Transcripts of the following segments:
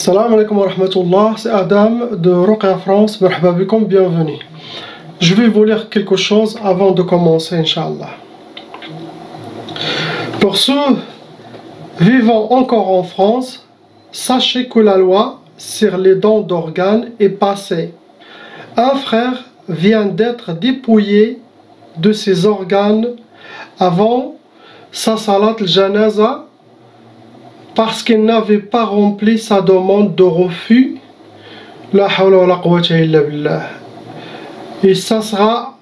Salam alaikum wa rahmatullah, c'est Adam de Ruqya France, marhaba bikoum, bienvenue. Je vais vous lire quelque chose avant de commencer, Inch'Allah. Pour ceux vivant encore en France, sachez que la loi sur les dons d'organes est passée. Un frère vient d'être dépouillé de ses organes avant sa salat al-janaza parce qu'il n'avait pas rempli sa demande de refus. La hawla wa la quwwata illa billah. Et ça sera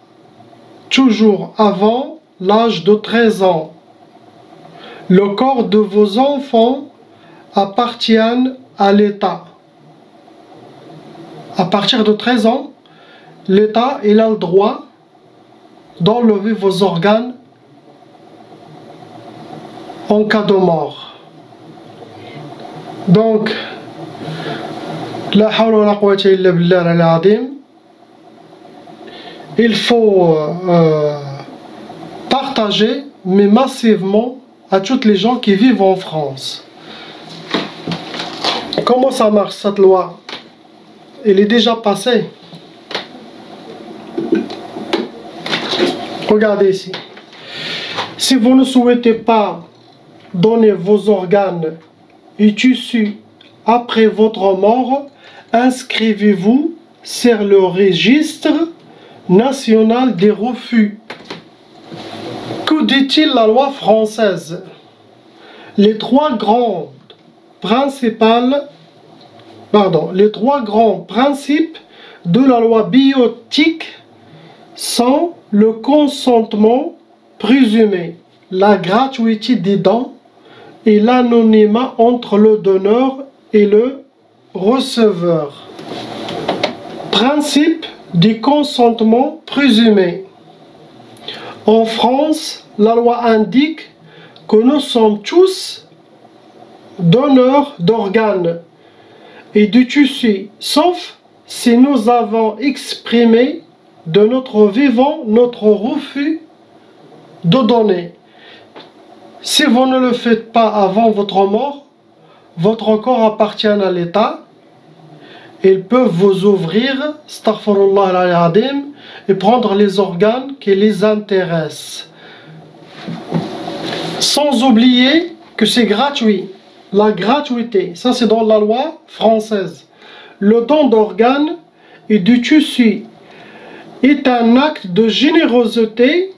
toujours avant l'âge de 13 ans. Le corps de vos enfants appartient à l'État. À partir de 13 ans, l'État il a le droit d'enlever vos organes en cas de mort. Donc, la hawla wa la quwwata illa billah al-azim, il faut partager, mais massivement, à toutes les gens qui vivent en France. Comment ça marche cette loi? Elle est déjà passée. Regardez ici. Si vous ne souhaitez pas donner vos organes et tissus après votre mort, inscrivez-vous sur le registre national des refus. Que dit-il la loi française? Les trois grands principes de la loi bioéthique sont le consentement présumé, la gratuité des dons et l'anonymat entre le donneur et le receveur. Principe du consentement présumé. En France, la loi indique que nous sommes tous donneurs d'organes et de tissus, sauf si nous avons exprimé de notre vivant notre refus de donner. Si vous ne le faites pas avant votre mort, votre corps appartient à l'État. Ils peuvent vous ouvrir, astaghfirullah al-azim, et prendre les organes qui les intéressent. Sans oublier que c'est gratuit. La gratuité, ça c'est dans la loi française. Le don d'organes et du tissu est un acte de générosité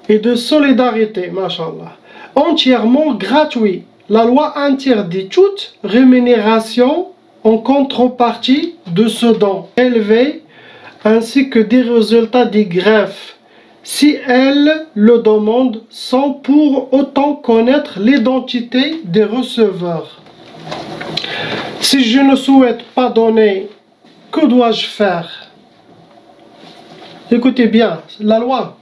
et de solidarité, mashallah, entièrement gratuit. La loi interdit toute rémunération en contrepartie de ce don élevé, ainsi que des résultats des greffes, si elles le demandent sans pour autant connaître l'identité des receveurs. Si je ne souhaite pas donner, que dois-je faire? Écoutez bien, la loi.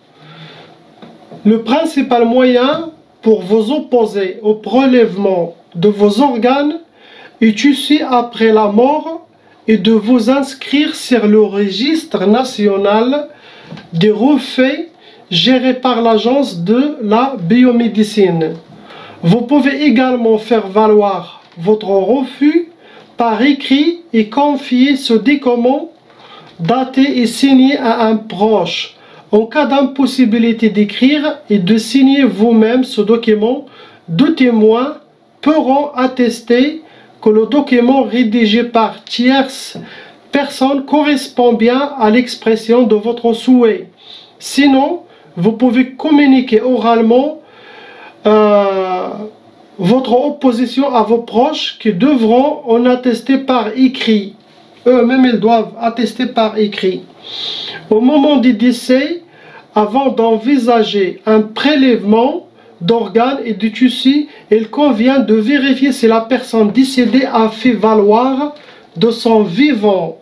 Le principal moyen pour vous opposer au prélèvement de vos organes et tissus après la mort est de vous inscrire sur le registre national des refus géré par l'agence de la biomédecine. Vous pouvez également faire valoir votre refus par écrit et confier ce document daté et signé à un proche. En cas d'impossibilité d'écrire et de signer vous-même ce document, deux témoins pourront attester que le document rédigé par tierce personne correspond bien à l'expression de votre souhait. Sinon, vous pouvez communiquer oralement votre opposition à vos proches qui devront en attester par écrit. Eux-mêmes, ils doivent attester par écrit. Au moment du décès, avant d'envisager un prélèvement d'organes et de tissus, il convient de vérifier si la personne décédée a fait valoir de son vivant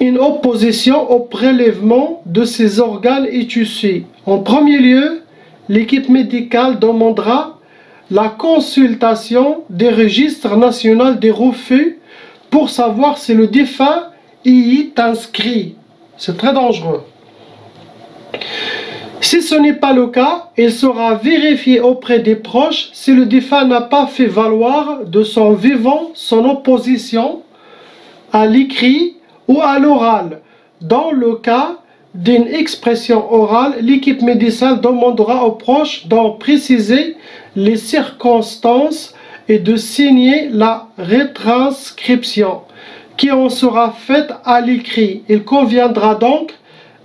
une opposition au prélèvement de ses organes et tissus. En premier lieu, l'équipe médicale demandera la consultation des registres nationaux des refus pour savoir si le défunt y est inscrit. C'est très dangereux. Si ce n'est pas le cas, il sera vérifié auprès des proches si le défunt n'a pas fait valoir de son vivant son opposition à l'écrit ou à l'oral. Dans le cas d'une expression orale, l'équipe médicale demandera aux proches d'en préciser les circonstances et de signer la retranscription qui en sera faite à l'écrit. Il conviendra donc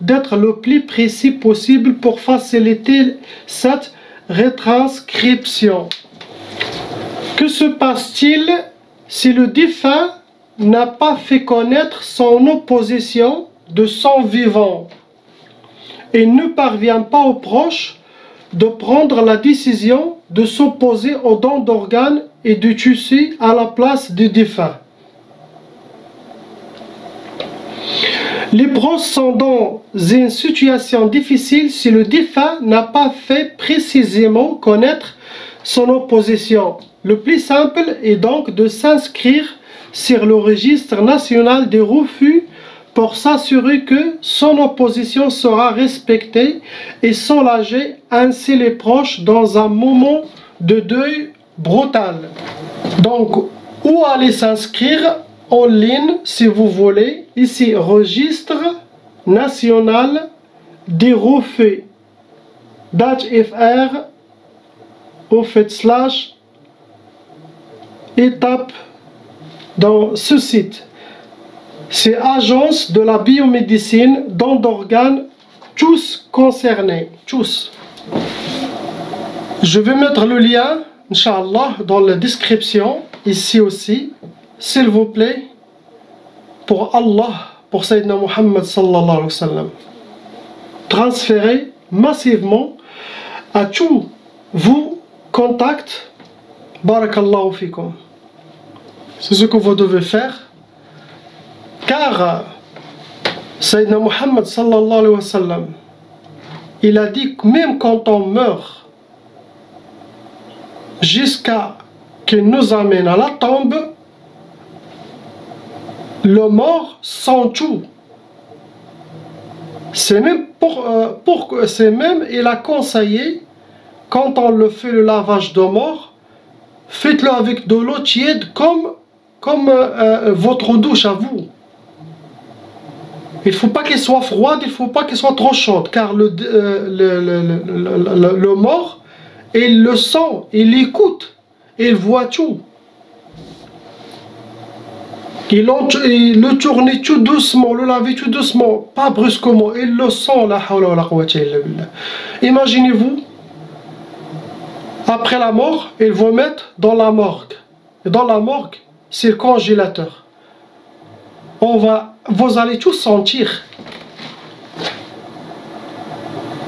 d'être le plus précis possible pour faciliter cette retranscription. Que se passe-t-il si le défunt n'a pas fait connaître son opposition de son vivant et ne parvient pas aux proches de prendre la décision de s'opposer aux dons d'organes et de tissus à la place du défunt? Les proches sont dans une situation difficile si le défunt n'a pas fait précisément connaître son opposition. Le plus simple est donc de s'inscrire sur le registre national des refus pour s'assurer que son opposition sera respectée et soulager ainsi les proches dans un moment de deuil brutal. Donc, où aller s'inscrire? En ligne, si vous voulez. Ici, registre national des refus. .fr étape dans ce site. C'est agence de la biomédecine, dons d'organes, tous concernés. Tous. Je vais mettre le lien, Inch'Allah, dans la description, ici aussi. S'il vous plaît, pour Allah, pour Sayyidina Muhammad sallallahu alayhi wa sallam, transférez massivement à tous vos contacts. Barakallahu fikum. C'est ce que vous devez faire, car Sayyidina Muhammad sallallahu alayhi wa sallam, il a dit que même quand on meurt, jusqu'à qu'il nous amène à la tombe, le mort sent tout. C'est même il a conseillé, quand on le fait le lavage de mort, faites-le avec de l'eau tiède comme votre douche à vous. Il ne faut pas qu'elle soit froide, il ne faut pas qu'elle soit trop chaude, car le mort, il le sent, il écoute, il voit tout. Il le tournait tout doucement, le lavait tout doucement, pas brusquement. Il le sent, la hawla wa la quwwata illa billah. Imaginez-vous, après la mort, ils vont mettre dans la morgue. Et dans la morgue, c'est le congélateur. Vous allez tous sentir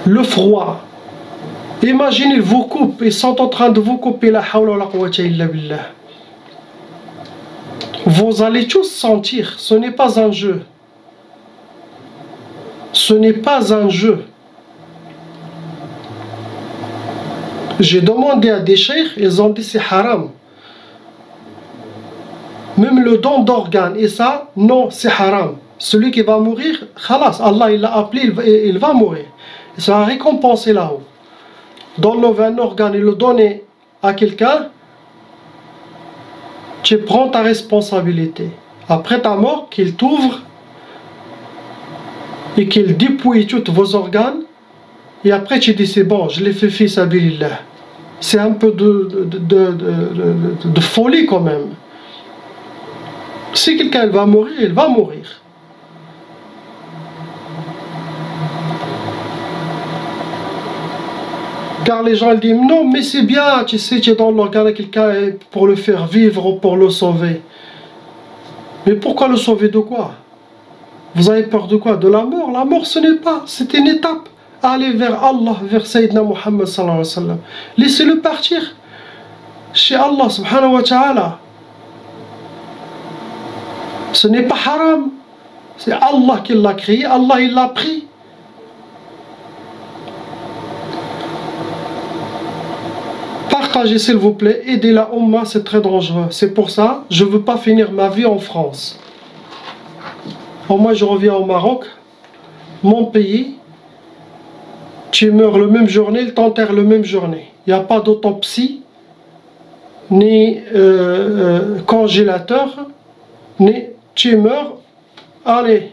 le froid. Imaginez, ils vous coupent, ils sont en train de vous couper, la hawla wa la quwwata illa billah. Vous allez tous sentir, ce n'est pas un jeu. Ce n'est pas un jeu. J'ai demandé à des cheikhs, ils ont dit c'est haram. Même le don d'organes, et ça, non, c'est haram. Celui qui va mourir, khalas, Allah il l'a appelé, il va mourir. Il sera récompensé là-haut. D'enlever un organe et le donner à quelqu'un, tu prends ta responsabilité. Après ta mort, qu'il t'ouvre et qu'il dépouille tous vos organes, et après tu dis c'est bon, je l'ai fait fi sabilillah. C'est un peu de folie quand même. Si quelqu'un va mourir, il va mourir. Car les gens disent non, mais c'est bien, tu sais, tu donnes l'organe à quelqu'un pour le faire vivre ou pour le sauver. Mais pourquoi le sauver de quoi? Vous avez peur de quoi? De la mort? La mort, ce n'est pas, c'est une étape. Aller vers Allah, vers Sayyidina Muhammad sallallahu alayhi wa sallam. Laissez-le partir chez Allah subhanahu wa ta'ala. Ce n'est pas haram. C'est Allah qui l'a créé, Allah il l'a pris. Partagez s'il vous plaît, aidez la Ummah, c'est très dangereux. C'est pour ça, je ne veux pas finir ma vie en France. Au moins je reviens au Maroc, mon pays, tu meurs le même journée, ils t'enterrent le même journée. Il n'y a pas d'autopsie, ni congélateur, ni tu meurs, allez,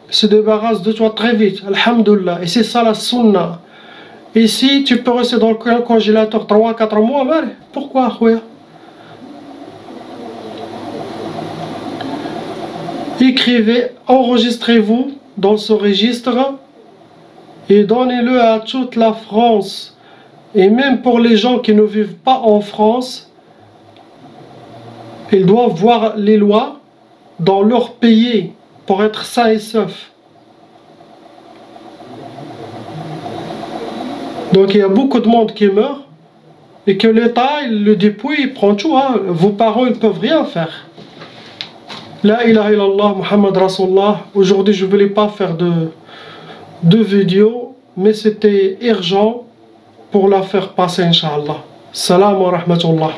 se débarrasse de toi très vite, alhamdoulilah. Et c'est ça la sunna. Ici, tu peux rester dans le congélateur 3-4 mois, ben, pourquoi, khoya? Écrivez, enregistrez-vous dans ce registre et donnez-le à toute la France. Et même pour les gens qui ne vivent pas en France, ils doivent voir les lois dans leur pays pour être sains et saufs. Donc il y a beaucoup de monde qui meurt et que l'État, le dépouille, il prend tout. Hein. Vos parents, ils ne peuvent rien faire. La ilaha illallah, Muhammad Rasulullah. Aujourd'hui, je ne voulais pas faire de vidéo, mais c'était urgent pour la faire passer, Inch'Allah. Salam wa rahmatullah.